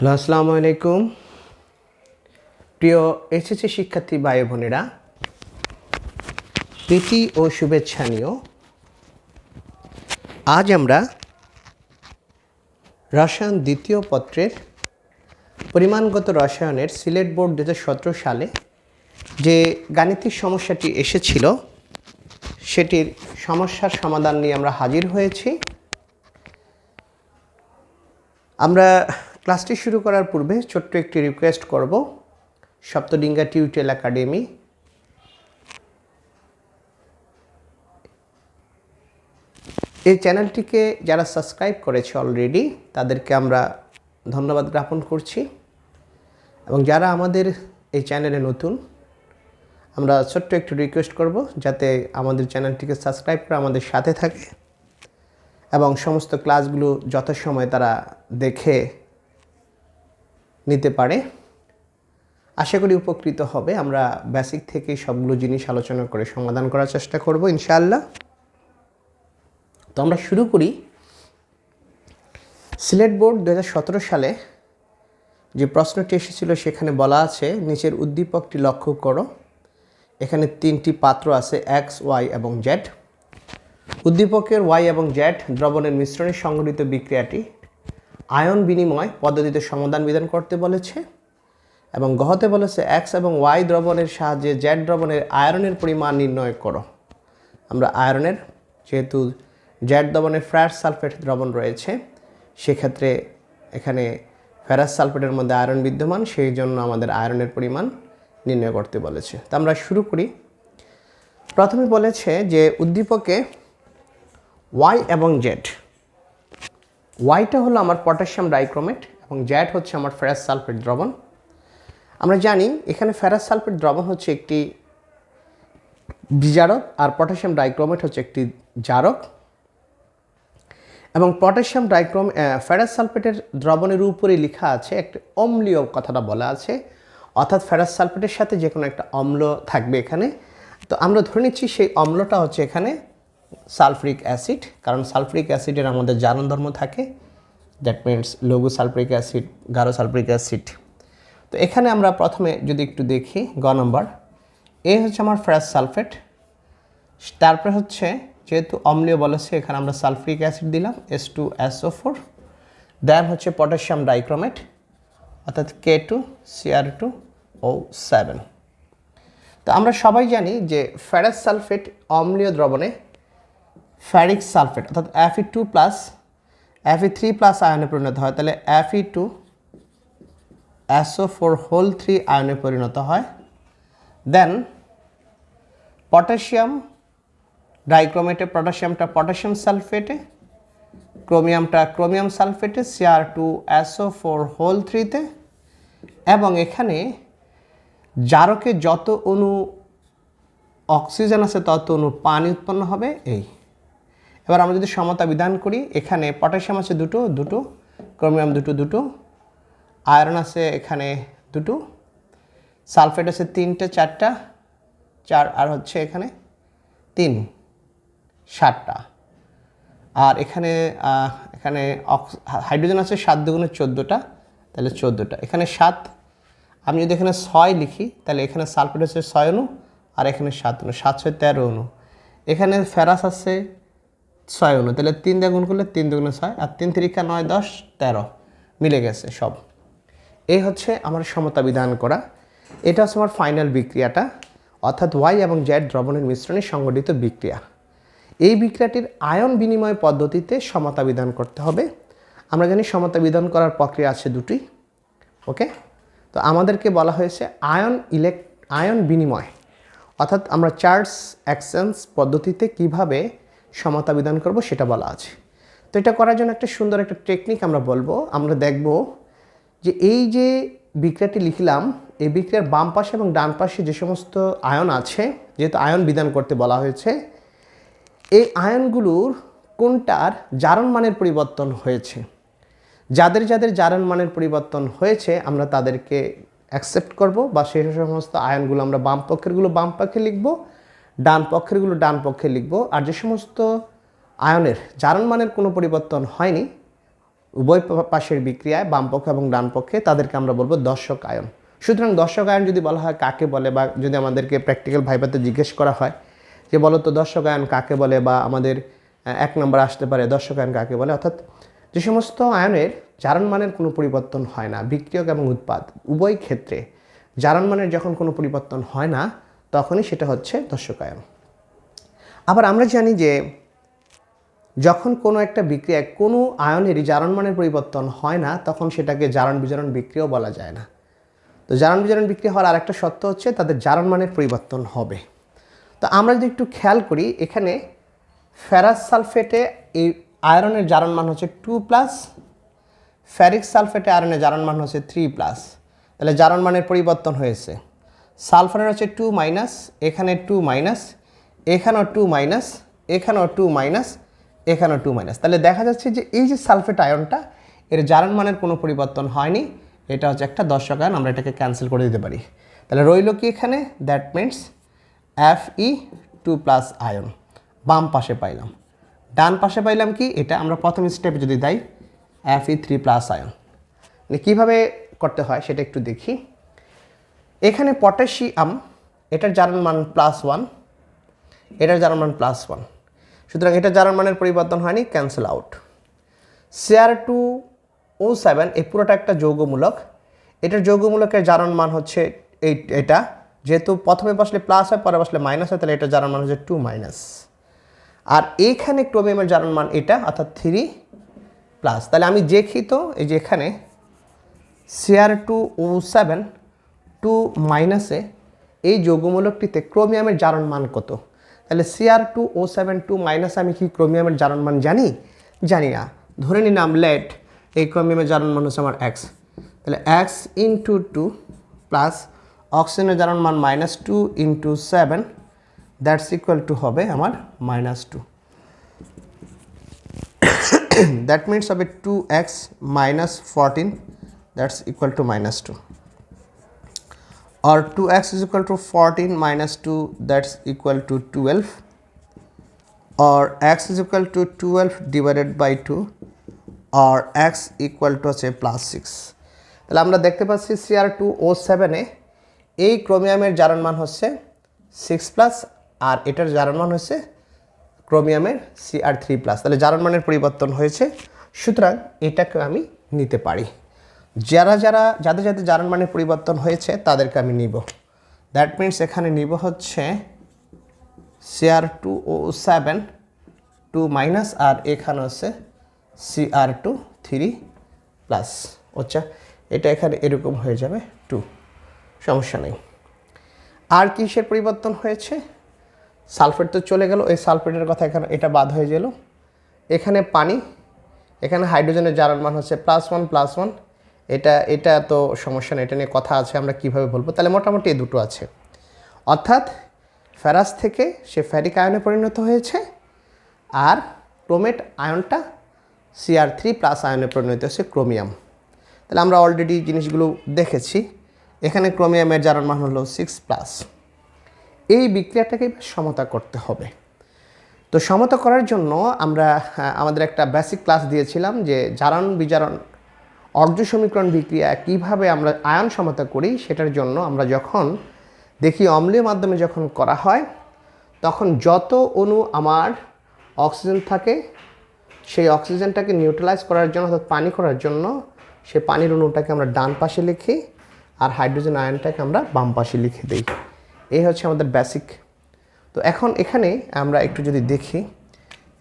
Hello, আসসালামু আলাইকুম। প্রিয় এসএসসি শিক্ষার্থী ভাই বোনেরা, প্রীতি ও শুভেচ্ছা নিও। আজ আমরা রসায়ন দ্বিতীয় পত্রের পরিমাণগত রসায়নের সিলেট বোর্ড 2017 সালে যে গাণিতিক সমস্যাটি এসেছিল সেটির সমস্যার সমাধান নিয়ে আমরা হাজির হয়েছি। আমরা ক্লাসটি শুরু করার পূর্বে ছোট্ট একটি রিকোয়েস্ট করব। সপ্তডিঙ্গা টিউটোরিয়াল একাডেমি এই চ্যানেলটিকে যারা সাবস্ক্রাইব করেছে অলরেডি তাদেরকে আমরা ধন্যবাদ জ্ঞাপন করছি, এবং যারা আমাদের এই চ্যানেলে নতুন, আমরা ছোট্ট একটু রিকোয়েস্ট করব যাতে আমাদের চ্যানেলটিকে সাবস্ক্রাইব করে আমাদের সাথে থাকে এবং সমস্ত ক্লাসগুলো যথাসময়ে তারা দেখে নিতে পারে। আশা করি উপকৃত হবে। আমরা বেসিক থেকে সবগুলো জিনিস আলোচনা করে সমাধান করার চেষ্টা করব ইনশাআল্লাহ। তো আমরা শুরু করি। সিলেট বোর্ড 2017 সালে যে প্রশ্নটি এসেছিল সেখানে বলা আছে, নিচের উদ্দীপকটি লক্ষ্য করো। এখানে তিনটি পাত্র আছে, এক্স, ওয়াই এবং জেড। উদ্দীপকের ওয়াই এবং জেড দ্রবণের মিশ্রণে সংঘটিত বিক্রিয়াটি আয়ন বিনিময় পদ্ধতিতে সমাধান বিধান করতে বলেছে, এবং গহতে বলেছে এক্স এবং ওয়াই দ্রবণের সাহায্যে জেড দ্রবণের আয়রনের পরিমাণ নির্ণয় করো। আমরা আয়রনের, যেহেতু জেড দ্রবণের ফেরাস সালফেট দ্রবণ রয়েছে, সেক্ষেত্রে এখানে ফেরাস সালফেটের মধ্যে আয়রন বিদ্যমান, সেই জন্য আমাদের আয়রনের পরিমাণ নির্ণয় করতে বলেছে। তো আমরা শুরু করি। প্রথমে বলেছে যে উদ্দীপকে ওয়াই এবং জেড, ওয়াইটা হলো আমার পটাশিয়াম ডাইক্রোমেট এবং জেড হচ্ছে আমার ফেরাস সালফেট দ্রবণ। আমরা জানি এখানে ফেরাস সালফেট দ্রবণ হচ্ছে একটি বিজারক আর পটাশিয়াম ডাইক্রোমেট হচ্ছে একটি জারক, এবং পটাশিয়াম ফেরাস সালফেটের দ্রবণের উপরে লেখা আছে একটি অম্লীয়, কথাটা বলা আছে, অর্থাৎ ফেরাস সালফেটের সাথে যে কোনো একটা অম্ল থাকবে এখানে। তো আমরা ধরে নিচ্ছি সেই অম্লটা হচ্ছে এখানে সালফ্রিক অ্যাসিড, কারণ সালফ্রিক অ্যাসিডের আমাদের জারণ ধর্ম থাকে, দ্যাট মিনস লঘু সালফ্রিক অ্যাসিড, গাঢ় সালফ্রিক অ্যাসিড। তো এখানে আমরা প্রথমে যদি একটু দেখি, গ নম্বর, এ হচ্ছে আমার ফেরাস সালফেট, তারপরে হচ্ছে যেহেতু অম্লীয় বলেছে এখানে আমরা সালফ্রিক অ্যাসিড দিলাম H2SO4, দেন হচ্ছে পটাশিয়াম ডাইক্রোমেট অর্থাৎ K2Cr2O7। তো আমরা সবাই জানি যে ফেরাস সালফেট অম্লীয় দ্রবণে ফেরিক সালফেট অর্থাৎ Fe2+ Fe3+ আয়নে পরিণত হয়, তাহলে Fe2SO4 3 আয়নে পরিণত হয়। দেন পটাশিয়াম ডাইক্রোমেটে পটাশিয়ামটা পটাশিয়াম সালফেটে, ক্রোমিয়ামটা ক্রোমিয়াম সালফেটে, Cr2SO4 3-তে, এবং এখানে জারকে যত অণু অক্সিজেন আছে তত অণু পানি উৎপন্ন হবে। এবার আমরা যদি সমতা বিধান করি, এখানে পটাশিয়াম আছে দুটো, ক্রোমিয়াম দুটো, আয়রন আছে এখানে দুটো, সালফেট আছে 3টে 4টা, 4 আর হচ্ছে এখানে 3, 7টা, আর এখানে হাইড্রোজেন আছে 7 দুগুণে 14টা, তাহলে 14টা, এখানে 7। আমি যদি এখানে 6 লিখি তাহলে এখানে সালফেট হচ্ছে 6 অণু আর এখানে 7 অণু, 7 6 13 অণু। এখানে ফেরাস আছে 6 অণু, তাহলে 3 দিয়ে গুণ করলে 3 দুগুণে 6 আর 3 3 9 10 13 মিলে গেছে সব। এই হচ্ছে আমার সমতা বিধান করা। এটা হচ্ছে আমার ফাইনাল বিক্রিয়াটা, অর্থাৎ ওয়াই এবং জেড দ্রবণের মিশ্রণে সংঘটিত বিক্রিয়া। এই বিক্রিয়াটির আয়ন বিনিময় পদ্ধতিতে সমতা বিধান করতে হবে। আমরা জানি সমতা বিধান করার প্রক্রিয়া আছে দুটি। ওকে, তো আমাদেরকে বলা হয়েছে আয়ন বিনিময়, অর্থাৎ আমরা চার্জ এক্সচেঞ্জ পদ্ধতিতে কিভাবে সমতা বিধান করব সেটা বলা আছে। তো এটা করার জন্য একটা সুন্দর একটা টেকনিক আমরা বলবো। আমরা দেখব যে এই যে বিক্রিয়াটি লিখলাম, এই বিক্রিয়ার বাম পাশে এবং ডান পাশে যে সমস্ত আয়ন আছে, যেহেতু আয়ন বিধান করতে বলা হয়েছে, এই আয়নগুলোর কোনটার জারণ মানের পরিবর্তন হয়েছে। যাদের জারণ মানের পরিবর্তন হয়েছে আমরা তাদেরকে অ্যাকসেপ্ট করব, বা সেই সমস্ত আয়নগুলো আমরা বাম পক্ষেরগুলো বাম পক্ষে লিখব, ডান পক্ষেরগুলো ডান পক্ষে লিখব। আর যে সমস্ত আয়নের জারণ মানের কোনো পরিবর্তন হয়নি উভয় পাশের বিক্রিয়ায় বাম পক্ষ এবং ডান পক্ষে তাদেরকে আমরা বলবো দর্শক আয়ন। সুতরাং দর্শক আয়ন যদি বলা হয় কাকে বলে, বা যদি আমাদেরকে প্র্যাকটিক্যাল ভাইভাতে জিজ্ঞেস করা হয় যে বলো তো দর্শক আয়ন কাকে বলে, বা আমাদের 1 নম্বর আসতে পারে দর্শক আয়ন কাকে বলে, অর্থাৎ যে সমস্ত আয়নের জারণমানের কোনো পরিবর্তন হয় না, বিক্রিয়ক এবং উৎপাদ উভয় ক্ষেত্রে জারণমানের যখন কোনো পরিবর্তন হয় না তখনই সেটা হচ্ছে দর্শক আয়ন। আবার আমরা জানি যে যখন কোনো একটা বিক্রিয়ায় কোনো আয়নেরই জারণমানের পরিবর্তন হয় না তখন সেটাকে জারণ বিজারণ বিক্রিয়াও বলা যায় না। তো জারণ বিজারণ বিক্রিয়া হওয়ার আরেকটা শর্ত হচ্ছে তাদের জারণমানের পরিবর্তন হবে। তো আমরা যদি একটু খেয়াল করি, এখানে ফেরাস সালফেটে এই আয়রনের জারণমান হচ্ছে 2+, ফেরিক সালফেটে আয়রনের জারণমান হচ্ছে 3+, তাহলে জারণমানের পরিবর্তন হয়েছে। সালফারের হচ্ছে 2-, এখানে 2-, এখানেও 2-, এখানেও 2-, এখানেও 2-, তাহলে দেখা যাচ্ছে যে এই যে সালফেট আয়নটা এর জারণমানের কোনো পরিবর্তন হয়নি, এটা হচ্ছে একটা দর্শক আয়ন, আমরা এটাকে ক্যান্সেল করে দিতে পারি। তাহলে রইল কি এখানে, দ্যাট মিনস Fe2+ আয়ন বাম পাশে পাইলাম। ডান পাশে পাইলাম কি, এটা আমরা প্রথম স্টেপে যদি দেই Fe3+ আয়ন। মানে কীভাবে করতে হয় সেটা একটু দেখি। এখানে পটাশিয়াম, এটার জারণমান +1, এটার জারণমান +1, সুতরাং এটা জারণমানের পরিবর্তন হয়নি, ক্যান্সেল আউট। Cr2O7 এই পুরোটা একটা যৌগমূলক, এটার যৌগমূলকের জারণমান হচ্ছে এটা, যেহেতু প্রথমে বসলে প্লাস হয় পরে বসলে মাইনাস হয়, তাহলে এটা জারণমান হচ্ছে 2-। আর এইখানে ক্রোমিয়ামের জারণমান এটা অর্থাৎ 3+, তাহলে আমি দেখি তো এই যে এখানে Cr2O7 2- এই যৌগমূলকটিতে ক্রোমিয়ামের জারণমান কত? তাহলে Cr2O7 2- আমি কি ক্রোমিয়ামের জারণমান জানি? জানি না। ধরে নিলাম লেট এই ক্রোমিয়ামের জারণমান হচ্ছে আমার x, তাহলে x × 2 প্লাস অক্সিজেনের জারণমান -2 × 7, দ্যাটস ইকুয়াল টু হবে আমার -2। দ্যাট মিনস হবে 2x - 14, that's equal to -2, or 2x is equal to 14 - 2, that's equal to 12, or x is equal to 12 divided by 2, or x equal to হচ্ছে +6। তাহলে আমরা দেখতে পাচ্ছি Cr2O7 এ এই ক্রোমিয়ামের জারণমান হচ্ছে 6+, আর এটার জারণমান হচ্ছে ক্রোমিয়ামের Cr3+, তাহলে জারণমানের পরিবর্তন হয়েছে, সুতরাং এটাকে আমি নিতে পারি। যাদের জারণমানের পরিবর্তন হয়েছে তাদেরকে আমি নিব। দ্যাট মিনস এখানে নিব হচ্ছে Cr2O7 2-, আর এখানে হচ্ছে Cr2 3+, আচ্ছা এটা এখানে এরকম হয়ে যাবে 2, সমস্যা নেই। আর কিসের পরিবর্তন হয়েছে? সালফেট তো চলে গেল, এই সালফেটের কথা এখানে এটা বাদ হয়ে গেল। এখানে পানি, এখানে হাইড্রোজেনের জারণমান হচ্ছে +1+1, এটা তো সমস্যা নেই, এটা নিয়ে কথা আছে আমরা কিভাবে বলবো। তাহলে মোটামুটি এই দুটো আছে, অর্থাৎ ফেরাস থেকে সে ফেরিক আয়নে পরিণত হয়েছে, আর ক্রোমেট আয়নটা Cr3+ আয়নে পরিণত হচ্ছে ক্রোমিয়াম। তাহলে আমরা অলরেডি জিনিসগুলো দেখেছি। এখানে ক্রোমিয়ামের জারণমান হলো 6+। এই বিক্রিয়াটাকে সমতা করতে হবে। তো সমতা করার জন্য আমরা আমাদের একটা বেসিক ক্লাস দিয়েছিলাম যে জারণ বিজারণ অর্ধ সমীকরণ বিক্রিয়া কিভাবে আমরা আয়ন সমতা করি। সেটার জন্য আমরা যখন দেখি অম্লীয় মাধ্যমে যখন করা হয় তখন যত অণু আমার অক্সিজেন থাকে সেই অক্সিজেনটাকে নিউট্রালাইজ করার জন্য অর্থাৎ পানি করার জন্য সেই পানির অণুটাকে আমরা ডান পাশে লিখি, আর হাইড্রোজেন আয়নটাকে আমরা বাম পাশে লিখে দিই। এই হচ্ছে আমাদের বেসিক। তো এখন এখানে আমরা একটু যদি দেখি,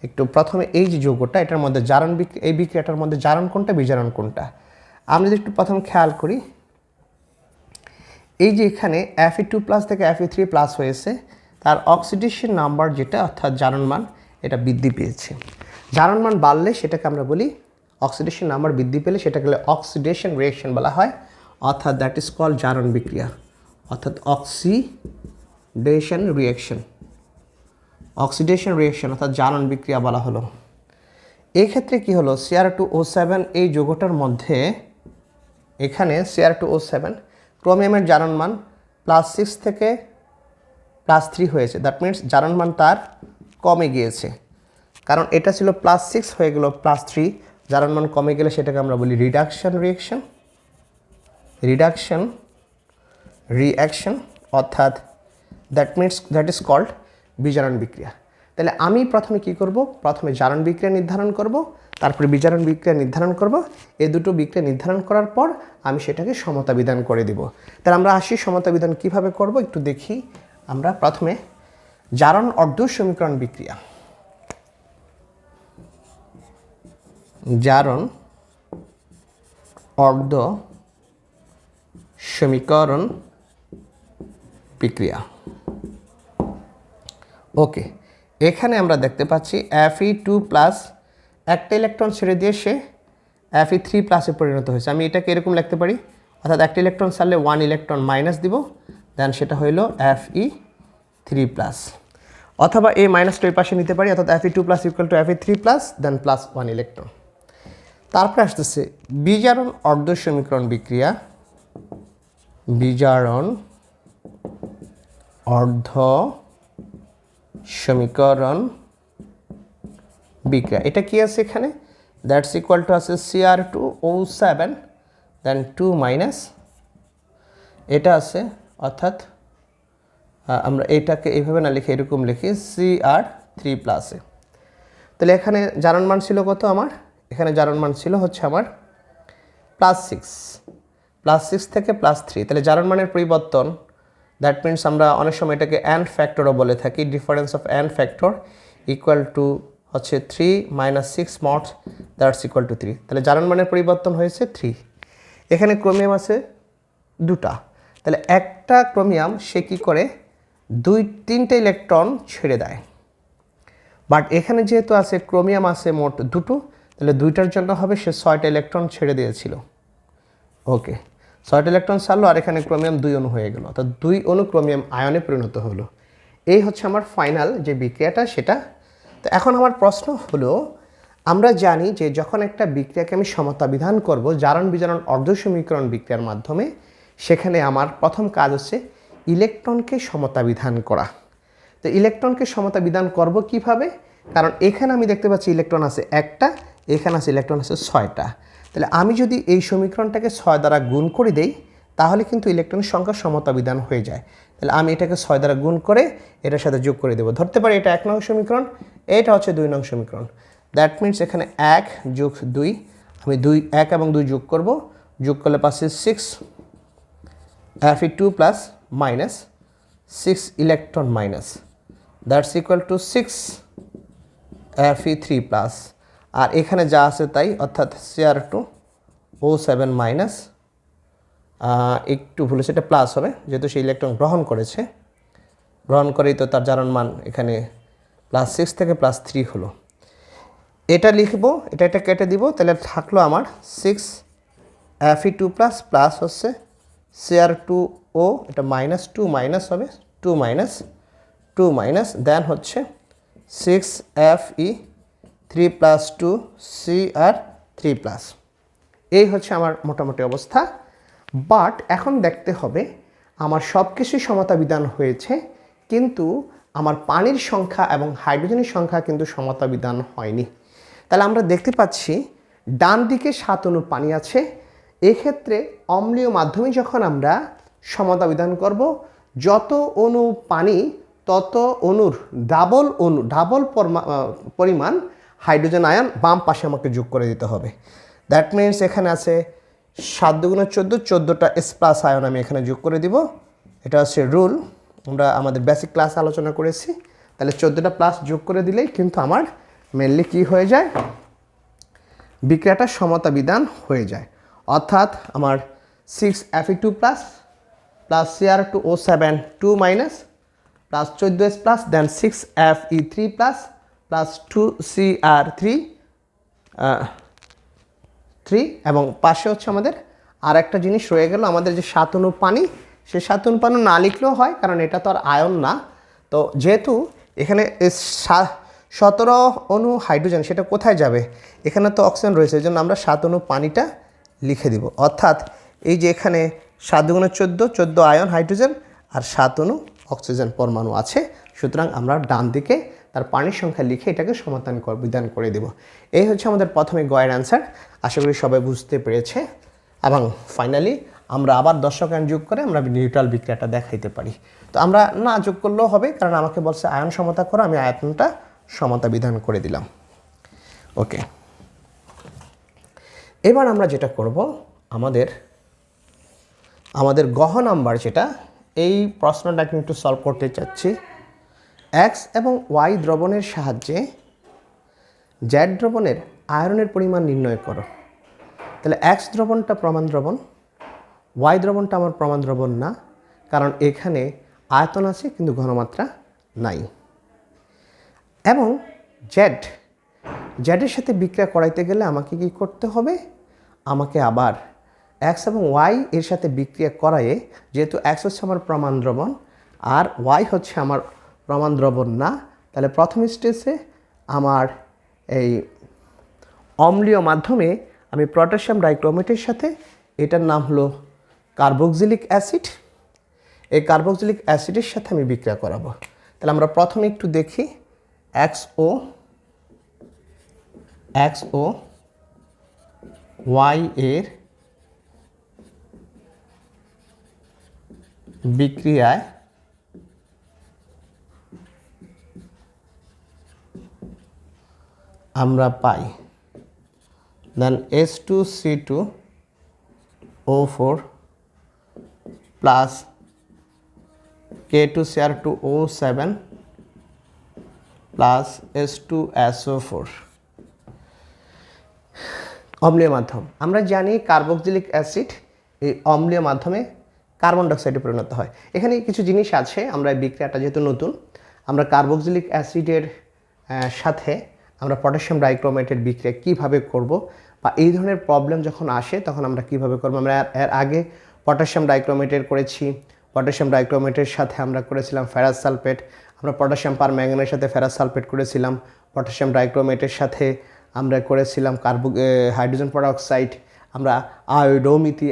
একটু প্রথমে এই যে যৌগটা এটার মধ্যে জারণ এই বিক্রিয়াটার মধ্যে জারণ কোনটা বিজারণ কোনটা আমরা যদি একটু প্রথম খেয়াল করি, এই যে এখানে Fe2+ থেকে Fe3+ হয়েছে, তার অক্সিডেশন নাম্বার যেটা অর্থাৎ জারণমান এটা বৃদ্ধি পেয়েছে। জারণমান বাড়লে সেটাকে আমরা বলি, অক্সিডেশন নাম্বার বৃদ্ধি পেলে সেটাকে অক্সিডেশন রিঅ্যাকশন বলা হয়, অর্থাৎ দ্যাট ইজ কল্ড জারণ বিক্রিয়া, অর্থাৎ অক্সিডেশন রিঅ্যাকশন অর্থাৎ জারণ বিক্রিয়া বলা হলো। এই ক্ষেত্রে কি হলো, Cr2O7 এই যৌগটার মধ্যে এখানে Cr2O7 ক্রোমিয়ামের জারণমান +6 থেকে +3 হয়েছে। দ্যাট মিনস জারণমান তার কমে গিয়েছে, কারণ এটা ছিল +6 হয়ে গেল +3, জারণ মান কমে গেলে সেটাকে আমরা বলি রিডাকশন রিঅ্যাকশন, অর্থাৎ দ্যাট ইজ কল্ড বিজারণ বিক্রিয়া। তাহলে আমি প্রথমে কি করব, প্রথমে জারণ বিক্রিয়া নির্ধারণ করব, তারপরে বিজারণ বিক্রিয়া নির্ধারণ করব। এই দুটো বিক্রিয়া নির্ধারণ করার পর আমি সেটাকে সমতা বিধান করে দিব। তাহলে আমরা আসি সমতা বিধান কীভাবে করব একটু দেখি। আমরা প্রথমে জারণ অর্ধ সমীকরণ বিক্রিয়া, জারণ অর্ধ সমীকরণ বিক্রিয়া। ওকে, এখানে আমরা দেখতে পাচ্ছি Fe2 প্লাস একটা ইলেকট্রন ছেড়ে দিয়ে সে Fe3 প্লাসে পরিণত হয়েছে। আমি এটাকে এরকম লিখতে পারি, অর্থাৎ একটা ইলেকট্রন ছাড়লে 1 ইলেকট্রন মাইনাস দিব, দেন সেটা হইল Fe3 প্লাস, অথবা এই মাইনাসটা ওই পাশে নিতে পারি, অর্থাৎ Fe2 plus equal to Fe3 plus then plus 1 electron. তারপরে আসতেছে বিজারণ অর্ধ সমীকরণ বিক্রিয়া, বিজারণ অর্ধ সমীকরণ বিক্রিয়া। এটা কি আছে এখানে, দ্যাটস ইকুয়াল টু আছে Cr2O7 দেন 2 মাইনাস এটা আছে, অর্থাৎ আমরা এটাকে এইভাবে না লিখে এরকম লিখি Cr3 প্লাসে। তাহলে এখানে জারণ মান ছিল কত আমার, এখানে জারণ মান ছিল হচ্ছে আমার +6 থেকে +3। তাহলে জারণ মানের পরিবর্তন, দ্যাট মিনস আমরা অনেক সময় এটাকে অ্যান্ড ফ্যাক্টরও বলে থাকি, difference of and factor equal to হচ্ছে 3 - 6 মড দ্যাটস ইকুয়াল টু 3। তাহলে জারণ মানের পরিবর্তন হয়েছে 3। এখানে ক্রোমিয়াম আছে দুটা, তাহলে একটা ক্রোমিয়াম সে কী করে 2-3টে ইলেকট্রন ছেড়ে দেয়, বাট এখানে যেহেতু আছে ক্রোমিয়াম আছে মোট দুটো, তাহলে দুইটার জন্য হবে সে 6টা ইলেকট্রন ছেড়ে দিয়েছিল। ওকে, 6টা ইলেকট্রন ছাড়লো আর এখানে ক্রোমিয়াম 2 অণু হয়ে গেল, অর্থাৎ 2 অণু ক্রোমিয়াম আয়নে পরিণত হলো। এই হচ্ছে আমার ফাইনাল যে বিক্রিয়াটা সেটা। তো এখন আমার প্রশ্ন হলো, আমরা জানি যে যখন একটা বিক্রিয়াকে আমি সমতা বিধান করব জারণ বিজারণ অর্ধ সমীকরণ বিক্রিয়ার মাধ্যমে, সেখানে আমার প্রথম কাজ হচ্ছে ইলেকট্রনকে সমতা বিধান করা। তো ইলেকট্রনকে সমতা বিধান করব কিভাবে, কারণ এখানে আমি দেখতে পাচ্ছি ইলেকট্রন আছে একটা, এখানে আছে ইলেকট্রন আছে 6টা। তাহলে আমি যদি এই সমীকরণটাকে 6 দ্বারা গুণ করে দেই তাহলে কিন্তু ইলেকট্রনের সংখ্যা সমতা বিধান হয়ে যায়। তাহলে আমি এটাকে 6 দ্বারা গুণ করে এটার সাথে যোগ করে দেবো। ধরতে পারি এটা 1 নং সমীকরণ, এটা হচ্ছে 2 নং সমীকরণ। দ্যাট মিনস এখানে 1 + 2, আমি 1 এবং 2 যোগ করব, যোগ করলে পাচ্ছি 6 Fe2 plus minus 6 electron minus that's equal to 6 Fe3 plus, আর এখানে যা আছে তাই, অর্থাৎ Cr2O7 মাইনাস, একটু ভুল হয়েছে, এটা প্লাস হবে যেহেতু সে ইলেকট্রন গ্রহণ করেছে, গ্রহণ করেই তো তার জারণ মান এখানে +6 থেকে +3 হলো। এটা লিখবো, এটা কেটে দিব, তাহলে থাকলো আমার 6 Fe2 প্লাস প্লাস হচ্ছে Cr2O, এটা -2 মাইনাস হবে, 2 মাইনাস দেন হচ্ছে 6 Fe3 প্লাস 2 Cr3 প্লাস। এই হচ্ছে আমার মোটামুটি অবস্থা। বাট এখন দেখতে হবে আমার সব কিছুই সমতা বিধান হয়েছে, কিন্তু আমার পানির সংখ্যা এবং হাইড্রোজেনের সংখ্যা কিন্তু সমতা বিধান হয়নি। তাহলে আমরা দেখতে পাচ্ছি ডান দিকে 7 অণু পানি আছে। এক্ষেত্রে অম্লীয় মাধ্যমে যখন আমরা সমতা বিধান করব, যত অণু পানি তত অণুর ডাবল পরিমাণ হাইড্রোজেন আয়ন বাম পাশে আমাকে যোগ করে দিতে হবে। দ্যাট মিনস এখানে আছে 7 × 14, 14টা S+ আয়ন আমি এখানে যোগ করে দিব। এটা হচ্ছে রুল, আমরা আমাদের বেসিক ক্লাস আলোচনা করেছি। তাহলে 14টা প্লাস যোগ করে দিলেই কিন্তু আমার মেনলি কি হয়ে যায়, বিক্রিয়াটা সমতা বিধান হয়ে যায়। অর্থাৎ আমার 6 Fe2 plus Cr2O7 2 minus plus 14S plus then 6 Fe3 plus 2 Cr3 3, এবং পাশে হচ্ছে আমাদের আর একটা জিনিস রয়ে গেল, আমাদের যে 7 অণু পানি, সে 7 অণু পানি না লিখলেও হয় কারণ এটা তো আর আয়ন না। তো যেহেতু এখানে 17 অণু হাইড্রোজেন, সেটা কোথায় যাবে, এখানে তো অক্সিজেন রয়েছে, এই জন্য আমরা 7 অণু পানিটা লিখে দিব। অর্থাৎ এই যে এখানে 7 × 14 আয়ন হাইড্রোজেন আর 7 অণু অক্সিজেন পরমাণু আছে, সুতরাং আমরা ডান দিকে তার পানির সংখ্যা লিখে এটাকে বিধান করে দেব। এই হচ্ছে আমাদের প্রথমে গয়ের অ্যান্সার। আশা করি সবাই বুঝতে পেরেছে। এবং ফাইনালি আমরা আবার দর্শক আয়ন যোগ করে আমরা নিউট্রাল বিক্রিয়াটা দেখাইতে পারি। তো আমরা না যোগ করলেও হবে, কারণ আমাকে বলছে আয়ন সমতা করো, আমি আয়তনটা সমতা বিধান করে দিলাম। ওকে, এবার আমরা যেটা করব, আমাদের গহ নাম্বার যেটা, এই প্রশ্নটাকে একটু সলভ করতে চাচ্ছি। এক্স এবং ওয়াই দ্রবণের সাহায্যে জেড দ্রবণের আয়রনের পরিমাণ নির্ণয় করো। তাহলে এক্স দ্রবণটা প্রমাণ দ্রবণ, ওয়াই দ্রবণটা আমার প্রমাণ দ্রবণ না, কারণ এখানে আয়তন আছে কিন্তু ঘনমাত্রা নাই। এবং জেডের সাথে বিক্রিয়া করাইতে গেলে আমাকে কি করতে হবে, আমাকে আবার এক্স এবং ওয়াই এর সাথে বিক্রিয়া করায়ে, যেহেতু এক্স হচ্ছে আমার প্রমাণ দ্রবণ আর ওয়াই হচ্ছে আমার প্রমাণ দ্রবণ না, তাহলে প্রথম স্টেজে আমার এই অম্লীয় মাধ্যমে আমি পটাশিয়াম ডাইক্রোমেটের সাথে, এটার নাম হলো কার্বক্সিলিক অ্যাসিড, এই কার্বক্সিলিক অ্যাসিডের সাথে আমি বিক্রিয়া করাবো। তাহলে আমরা প্রথমে একটু দেখি XO ওয়াই এর বিক্রিয়ায় আমরা পাই দেন H2C2O4 plus K2Cr2O7 plus H2SO4 অম্লীয় মাধ্যম। আমরা জানি কার্বক্সিলিক অ্যাসিড এই অম্লীয় মাধ্যমে কার্বন ডাইঅক্সাইডে পরিণত হয়। এখানে কিছু জিনিস আছে, আমরা এই বিক্রিয়াটা যেহেতু নতুন, আমরা কার্বক্সিলিক অ্যাসিডের সাথে আমরা পটাশিয়াম ডাইক্রোমেটের বিক্রিয়া কিভাবে করব, বা এই ধরনের প্রবলেম যখন আসে তখন আমরা কিভাবে করব। আমরা এর আগে পটাশিয়াম ডাইক্রোমেটের করেছি, পটাশিয়াম ডাইক্রোমেটের সাথে আমরা করেছিলাম ফেরাস সালফেট, আমরা পটাশিয়াম পারম্যাঙ্গানেটের সাথে ফেরাস সালফেট করেছিলাম, পটাশিয়াম ডাইক্রোমেটের সাথে আমরা করেছিলাম হাইড্রোজেন পারঅক্সাইড, আমরা আয়োডোমিতি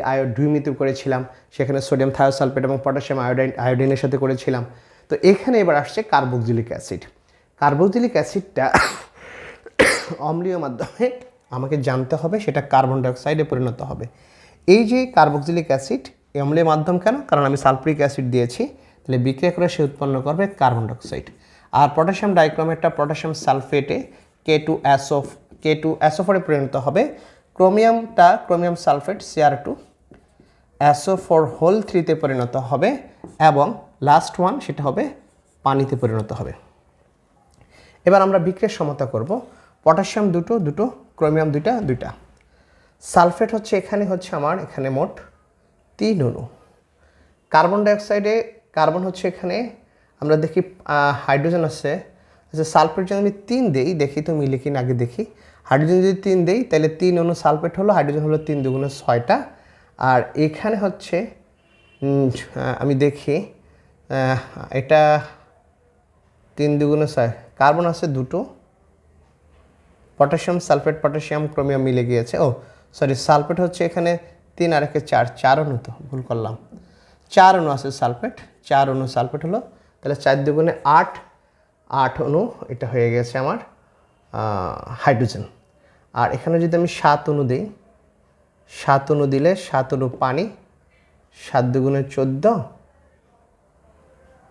করেছিলাম, সেখানে সোডিয়াম থায়োসালফেট এবং পটাশিয়াম আয়োডিনের সাথে করেছিলাম। তো এখানে এবার আসছে কার্বক্সিলিক অ্যাসিড। কার্বক্সিলিক অ্যাসিডটা অম্লীয় মাধ্যমে আমাকে জানতে হবে সেটা কার্বন ডাইঅক্সাইডে পরিণত হবে। এই যে কার্বক্সিলিক অ্যাসিড অম্লীয় মাধ্যম কেন, কারণ আমি সালফ্রিক অ্যাসিড দিয়েছি, তাহলে বিক্রিয়া করে সে উৎপন্ন করবে কার্বন ডাইঅক্সাইড। আর পটাশিয়াম ডাইক্রোমেটটা পটাশিয়াম সালফেটে K2SO4 এ পরিণত হবে, ক্রোমিয়াম সালফেট Cr2SO4 হোল 3 তে পরিণত হবে, এবং লাস্ট ওয়ান সেটা হবে পানিতে পরিণত হবে। এবার আমরা বিক্রিয়ার সমতা করব। পটাশিয়াম দুটো, ক্রোমিয়াম দুইটা, সালফেট হচ্ছে আমার এখানে মোট 3 অণু। কার্বন ডাইঅক্সাইডে কার্বন হচ্ছে এখানে, আমরা দেখি হাইড্রোজেন আছে, আচ্ছা সালফেট যদি আমি 3 দেই, দেখি তো মিলে কিনা আগে দেখি। হাইড্রোজেন যদি 3 দেই তাহলে 3 অণু সালফেট হলো, হাইড্রোজেন হলো 3 দুগুণে 6টা। আর এখানে হচ্ছে আমি দেখি এটা 3 দুগুণে 6, কার্বন আছে 2, পটাশিয়াম সালফেট পটাশিয়াম ক্রোমিয়াম মিলে গিয়েছে। সালফেট হচ্ছে এখানে 3 আর 1 4 অণু, তো ভুল করলাম, 4 অণু আছে সালফেট, 4 অণু সালফেট হলো, তাহলে 4 দুগুণে 8 অণু, এটা হয়ে গেছে আমার হাইড্রোজেন। আর এখানে যদি আমি 7 অণু দিই, 7 অণু দিলে 7 অণু পানি, 7 দুগুণে 14,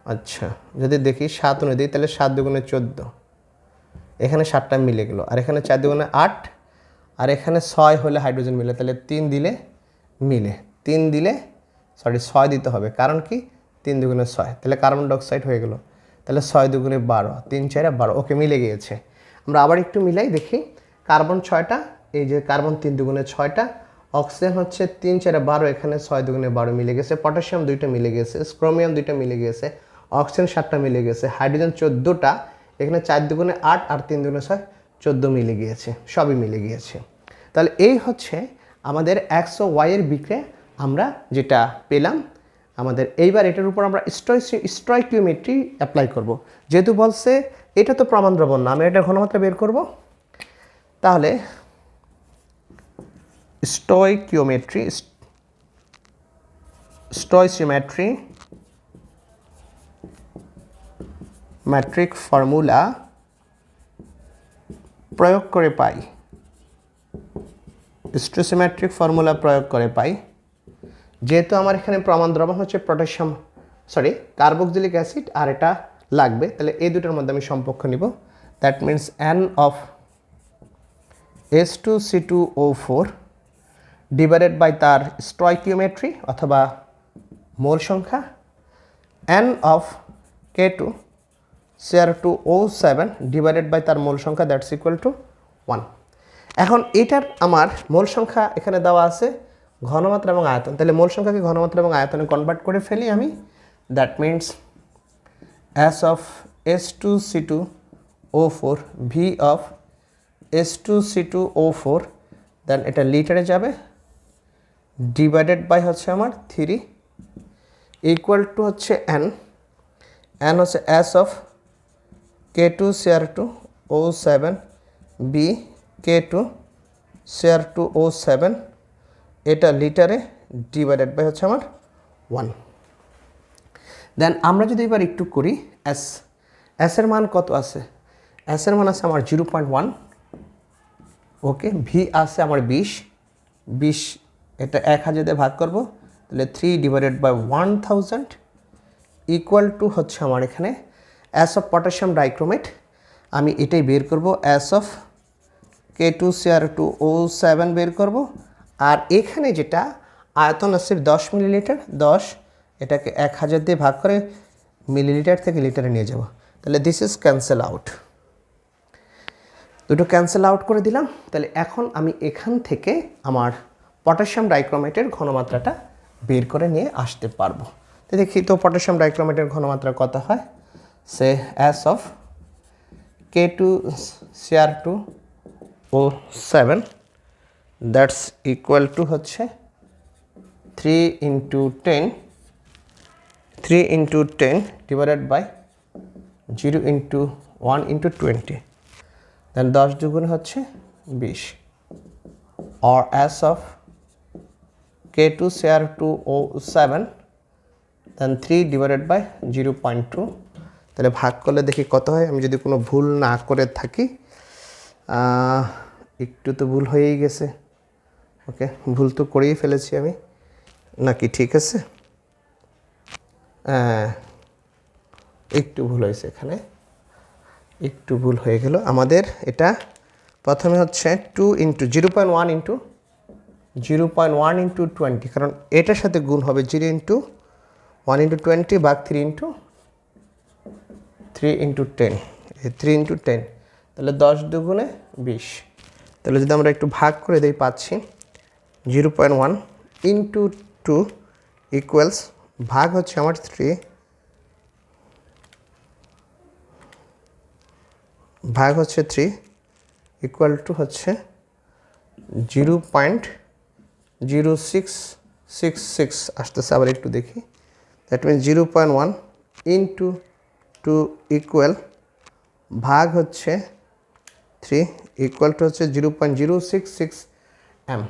আচ্ছা যদি দেখি 7 অণু দিই তাহলে 7 দুগুণে 14, এখানে 7টা মিলে গেল, আর এখানে 4 দুগুণে 8, আর এখানে 6 হলে হাইড্রোজেন মিলে, তাহলে 3 দিলে মিলে, 6 দিতে হবে, কারণ কি 3 দুগুণে 6, তাহলে কার্বন ডাইঅক্সাইড হয়ে গেল, তাহলে 6 দুগুণে 12, 3 4 12, ওকে মিলে গিয়েছে। আমরা আবার একটু মিলাই দেখি, কার্বন 6টা, এই যে কার্বন 3 দুগুণে 6টা, অক্সিজেন হচ্ছে 3 4 12, এখানে 6 দুগুণে 12 মিলে গেছে, পটাশিয়াম 2টা মিলে গেছে, ক্রোমিয়াম 2টা মিলে গেছে, অক্সিজেন 7টা মিলে গেছে, হাইড্রোজেন 14টা, এখানে 4 দুগুণে 8 আর 3 দুগুণে 6, 14 মিলে গিয়েছে, সবই মিলে গিয়েছে। তাহলে এই হচ্ছে আমাদের XO Y এর বিক্রিয়া আমরা যেটা পেলাম। আমাদের এইবার এটার উপর আমরা স্টয়কিওমেট্রি অ্যাপ্লাই করব। যেহেতু বলছে এটা তো প্রমাণ দ্রবণ না, আমি এটা ঘনমাত্রা বের করব, তাহলে স্টয়কিওমেট্রিক ফর্মুলা প্রয়োগ করে পাই, স্টোচিওমেট্রিক ফর্মুলা প্রয়োগ করে পাই, যেহেতু আমার এখানে প্রমাণ দ্রবণ হচ্ছে কার্বক্সিলিক অ্যাসিড আর এটা লাগবে, তাহলে এই দুটোর মধ্যে আমি সম্পর্ক নিব। That means N of H2C2O4 divided by তার স্টয়কিওমেট্রি অথবা মোল সংখ্যা, N of K2Cr2O7 divided by তার মোল সংখ্যা, দ্যাটস ইকুয়াল টু 1। এখন এটার আমার মোল সংখ্যা এখানে দেওয়া আছে, ঘনমাত্রা এবং আয়তন, তাহলে মোল সংখ্যাকে ঘনমাত্রা এবং আয়তনে কনভার্ট করে ফেলি আমি। That means S of H2C2O4 V of H2C2O4, দেন এটা লিটারে যাবে, ডিভাইডেড বাই হচ্ছে আমার 3 ইকুয়াল টু হচ্ছে N হচ্ছে S অফ K2Cr2O7 B K2Cr2O7, এটা লিটারে, ডিভাইডেড বাই হচ্ছে আমার 1। দেন আমরা যদি এবার একটু করি S এর মান কত আছে? S এর মান আছে আমার 0.1, ওকে। ভি আছে আমার 20, এটা 1000 দিয়ে ভাগ করব, তাহলে 3 ডিভাইডেড বাই 1000 ইকুয়াল টু হচ্ছে আমার এখানে S অফ পটাশিয়াম ডাইক্রোমেট, আমি এটাই বের করব, S অফ K2Cr2O7 বের করব। আর এখানে যেটা আয়তন আছে 10 মিলিলিটার, 10 এটাকে 1000 দিয়ে ভাগ করে মিলিলিটার থেকে লিটারে নিয়ে যাব, তাহলে দিস ইজ ক্যান্সেল আউট, দুটো ক্যান্সেল আউট করে দিলাম। তাহলে এখন আমি এখান থেকে আমার পটাশিয়াম ডাইক্রোমেটের ঘনমাত্রাটা বের করে নিয়ে আসতে পারবো। তো দেখি তো পটাশিয়াম ডাইক্রোমেটের ঘনমাত্রা কত হয়। সে S অফ K2Cr2O7 দ্যাটস ইকুয়াল টু হচ্ছে 3 into 10 divided by 0 into 1 into 20, then 10 দুগুণে হচ্ছে 20, or S of K2Cr2O7 then 3 divided by 0.2, তাহলে ভাগ করলে দেখি কত হয়। আমি যদি কোনো ভুল না করে থাকি, একটু তো ভুল হয়েই গেছে, ওকে, ভুল তো করেই ফেলেছি আমি নাকি, ঠিক আছে, একটু ভুল হয়েছে, এখানে একটু ভুল হয়ে গেল আমাদের। এটা প্রথমে হচ্ছে 2 into 0.1 into 20, কারণ এটার সাথে গুণ হবে 0 into 1 into 20 ভাগ 3 into 10, 3 into 10, তাহলে 10 দুগুণে 20, তাহলে যদি আমরা একটু ভাগ করে দিই পাচ্ছি 0.1 into 2 ইকুয়ালস, ভাগ হচ্ছে আমার 3, ভাগ হচ্ছে 3 ইকুয়াল টু হচ্ছে 0.0666 আসতেছে, আবার একটু দেখি। দ্যাট মিনস 0.1 into 2 ইকুয়াল, ভাগ হচ্ছে 3 ইকুয়াল টু হচ্ছে 0.066 m।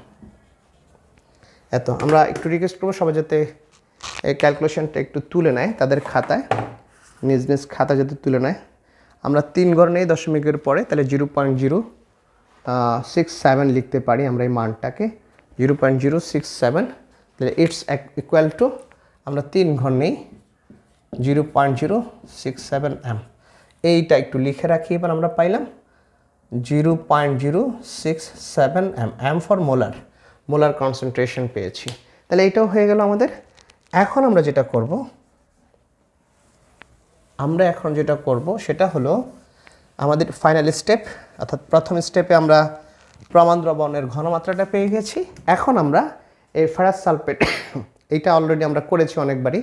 এত আমরা একটু রিকোয়েস্ট করবো সবাই যাতে এই ক্যালকুলেশনটা একটু তুলে নেয় তাদের খাতায়, নিজ নিজ খাতা যাতে তুলে নেয়। আমরা 3 ঘর নেই দশমিকের পরে, তাহলে 0.067 লিখতে পারি আমরা এই মানটাকে, 0.067, তাহলে ইটস ইকুয়াল টু, আমরা 3 ঘর নেই 0.067 m। এইটা একটু লিখে রাখি, এবার আমরা পাইলাম 0.067 m, m for molar concentration পেয়েছি। তাহলে এইটাও হয়ে গেল আমাদের। এখন আমরা যেটা করব সেটা হলো আমাদের ফাইনাল স্টেপ, অর্থাৎ প্রথম স্টেপে আমরা প্রমাণ দ্রবণের ঘনমাত্রাটা পেয়ে গেছি। এখন আমরা এই ফেরাস সালফেট, এইটা অলরেডি আমরা করেছি অনেকবারই,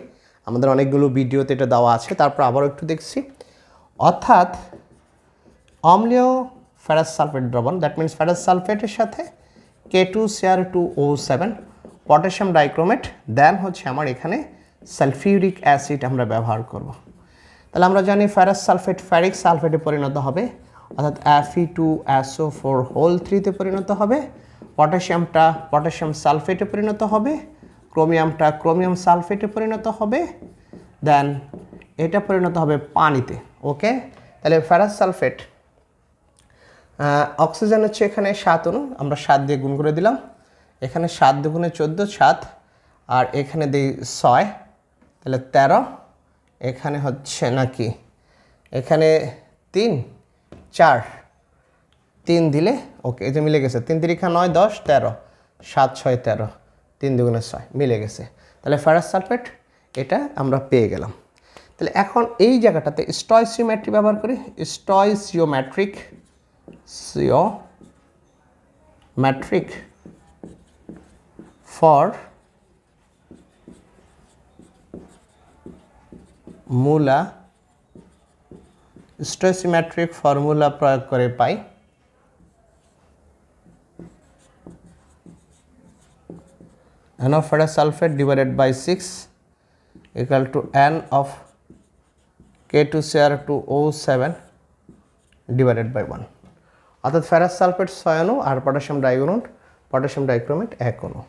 আমাদের অনেকগুলো ভিডিওতে এটা দেওয়া আছে, তারপর আবারও একটু দেখছি। অর্থাৎ অম্লীয় ফেরাস সালফেট দ্রবণ, দ্যাট মিনস ফেরাস সালফেটের সাথে K2Cr2O7 পটাশিয়াম ডাইক্রোমেট, দেন হচ্ছে আমার এখানে সালফিউরিক অ্যাসিড আমরা ব্যবহার করব। তাহলে আমরা জানি ফেরাস সালফেট ফেরিক সালফেটে পরিণত হবে, অর্থাৎ Fe2SO4(3) পরিণত হবে, পটাশিয়ামটা পটাশিয়াম সালফেটে পরিণত হবে, ক্রোমিয়ামটা ক্রোমিয়াম সালফেটে পরিণত হবে, দেন এটা পরিণত হবে পানিতে। ওকে, তাহলে ফেরাস সালফেট অক্সিজেন হচ্ছে এখানে 7 অণু, আমরা 7 দিয়ে গুণ করে দিলাম। এখানে 7 দুগুণে 14, 7, আর এখানে দিই 6, তাহলে 13। এখানে হচ্ছে নাকি এখানে 3, 4, 3 দিলে ওকে, এই যে মিলে গেছে। 3 3 9 10 13, 7 6 13, 3 দুগুণে 6 মিলে গেছে। তাহলে ফেরাস সালফেট এটা আমরা পেয়ে গেলাম। তাহলে এখন এই জায়গাটাতে স্টয়সিওমেট্রি ব্যবহার করি। স্টয়সিওমেট্রিক ফর মূলা, স্টয়সিওমেট্রিক ফর্মুলা প্রয়োগ করে পাই n of ferrous sulfate divided by 6 equal to n of K2Cr2O7 divided by 1, অর্থাৎ ফেরাস সালফেট 6 অণু আর পটাশিয়াম ডাইক্রোমেট 1 অণু।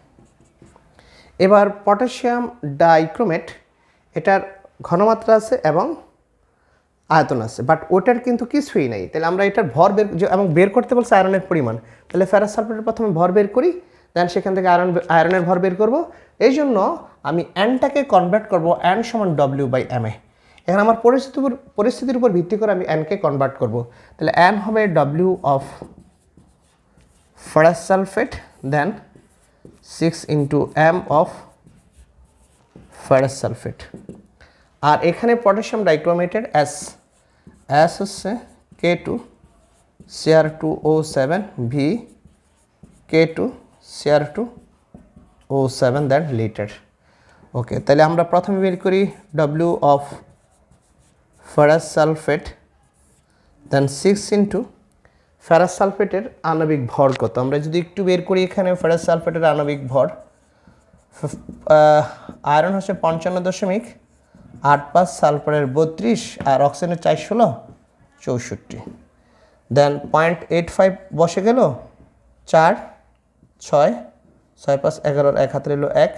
এবার পটাশিয়াম ডাইক্রোমেট এটার ঘনমাত্রা আছে এবং আয়তন আছে, বাট ওটার কিন্তু কিছুই নেই। তাহলে আমরা এটার ভর এবং বের করতে বলছে আয়রনের পরিমাণ। তাহলে ফেরাস সালফেটের প্রথমে ভর বের করি, দেন সেখান থেকে আয়রনের ভর বের করব। এই জন্য আমি এনটাকে কনভার্ট করব n সমান W/ma। এখানে আমার পরিস্থিতির উপর ভিত্তি করে আমি এনকে কনভার্ট করব। তাহলে n হবে W of ferrous sulphate, then 6 into m of ferrous sulphate. আর এখানে পটাশিয়াম ডাইক্রোমেটের S হচ্ছে K2Cr2O7 V K2Cr2O7 দেন লিটার। ওকে, তাহলে আমরা প্রথমে বের করি W of ferrous sulphate, then 6 into ferrous সালফেটের আণবিক ভর কত। আমরা যদি একটু বের করি এখানে ফেরাস সালফেটের আণবিক ভর, আয়রন হচ্ছে 55.85, সালফারের 32, আর অক্সিজেনের 416 64। দেন 0.85 বসে গেল, 4 6 6 5 11, এক হাতে রইল 1,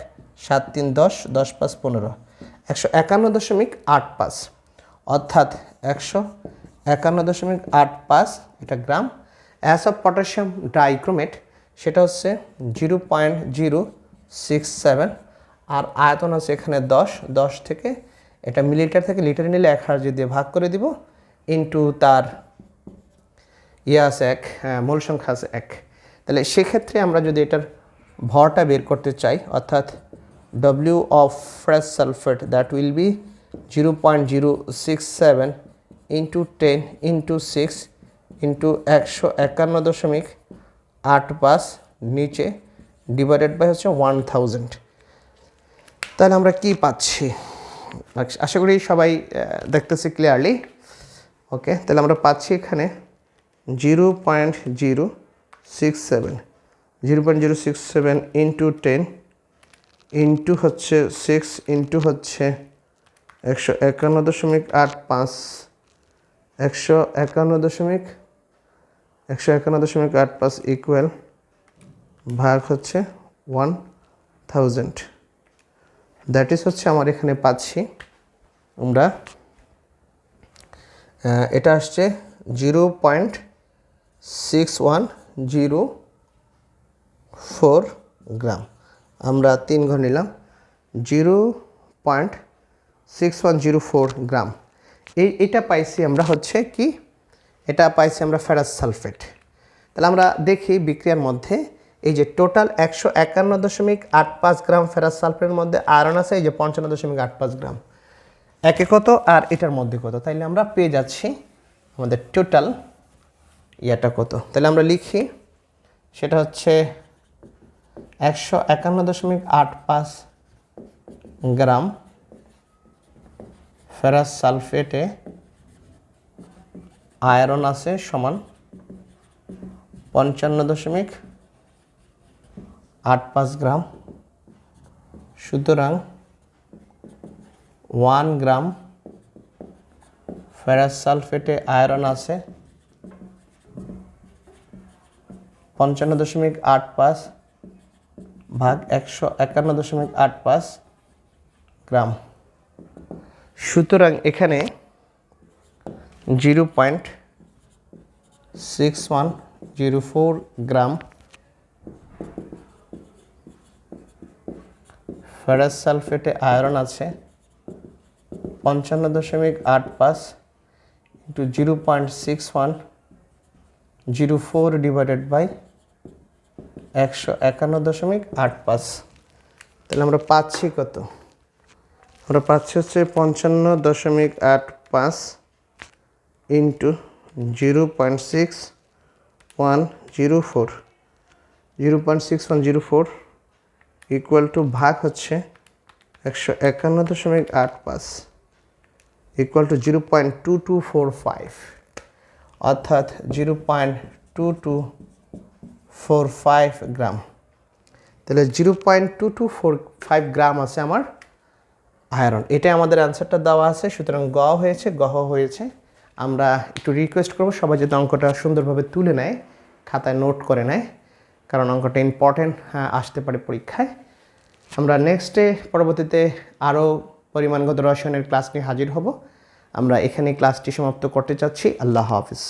7 3 10, 10 5 15, 151.85, অর্থাৎ 151.85 এটা গ্রাম। অ্যাস অফ পটাশিয়াম ডাইক্রোমেট সেটা হচ্ছে 0.067, আর আয়তন আছে এখানে 10 থেকে এটা মিলিলিটার থেকে লিটারে নিলে 1000 দিয়ে ভাগ করে দিব, ইন্টু তার আছে 1, মোল সংখ্যা আছে 1। তাহলে সেক্ষেত্রে আমরা যদি এটার ভরটা বের করতে চাই, অর্থাৎ W of ferrous sulphate that will be 0.067 into 10 into 6 into 151.85 নিচে ডিভাইডেড বাই হচ্ছে 1000। তাহলে আমরা কি পাচ্ছি আশা করি সবাই দেখতেছি ক্লিয়ারলি। ওকে, তাহলে আমরা পাচ্ছি এখানে 0.067 ইন্টু 10 ইন্টু হচ্ছে 6 ইন্টু হচ্ছে 151.85 151.85 ইকুয়াল ভাগ হচ্ছে 1000। দ্যাট ইজ হচ্ছে আমার এখানে পাচ্ছি আমরা এটা আসছে 0.6104 গ্রাম। আমরা 3 ঘর নিলাম, 0.6104 গ্রাম। এটা পাইছি আমরা হচ্ছে কি, এটা পাইছি আমরা ফেরাস সালফেট। তাহলে আমরা দেখি বিক্রিয়ার মধ্যে এই যে টোটাল 151.85 গ্রাম ফেরাস সালফেটের মধ্যে আয়রন আছে এই যে 55.85 গ্রাম, একে কত আর এটার মধ্যে কত। তাইলে আমরা পেয়ে যাচ্ছি আমাদের টোটাল ইয়াটা কত। তাহলে আমরা লিখি সেটা হচ্ছে 151.85 গ্রাম ফেরাস সালফেটে আয়রন আছে সমান 55.85 গ্রাম। সুতরাং 1 গ্রাম ফেরাস সালফেটে আয়রন আছে 55.85 ভাগ 151.85 গ্রাম। সুতরাং এখানে 6104 গ্রাম ফেরাস সালফেটে আয়রন আছে 55.85 ইন্টু 0.6104 ডিভাইডেড বাই 151.85। তাহলে আমরা পাচ্ছি কত? আমরা পাচ্ছি হচ্ছে 55.85 ইন্টু 0.6104 ইকুয়াল টু ভাগ হচ্ছে 151.85 ইকুয়াল টু 0.2245, অর্থাৎ 0.2245 গ্রাম। তাহলে 0.2245 গ্রাম আছে আমার আয়রন। এটাই আমাদের অ্যান্সারটা দেওয়া আছে। সুতরাং গ হয়েছে, গহ হয়েছে। আমরা একটু রিকোয়েস্ট করবো সবাই যাতে অঙ্কটা সুন্দরভাবে তুলে নেয়, খাতায় নোট করে নেয়, কারণ অঙ্কটা ইম্পর্টেন্ট আসতে পারে পরীক্ষায়। আমরা নেক্সটে পরবর্তীতে আরও পরিমাণগত রসায়নের ক্লাস নিয়ে হাজির হব। আমরা এখানে ক্লাসটি সমাপ্ত করতে চাচ্ছি। আল্লাহ হাফিজ।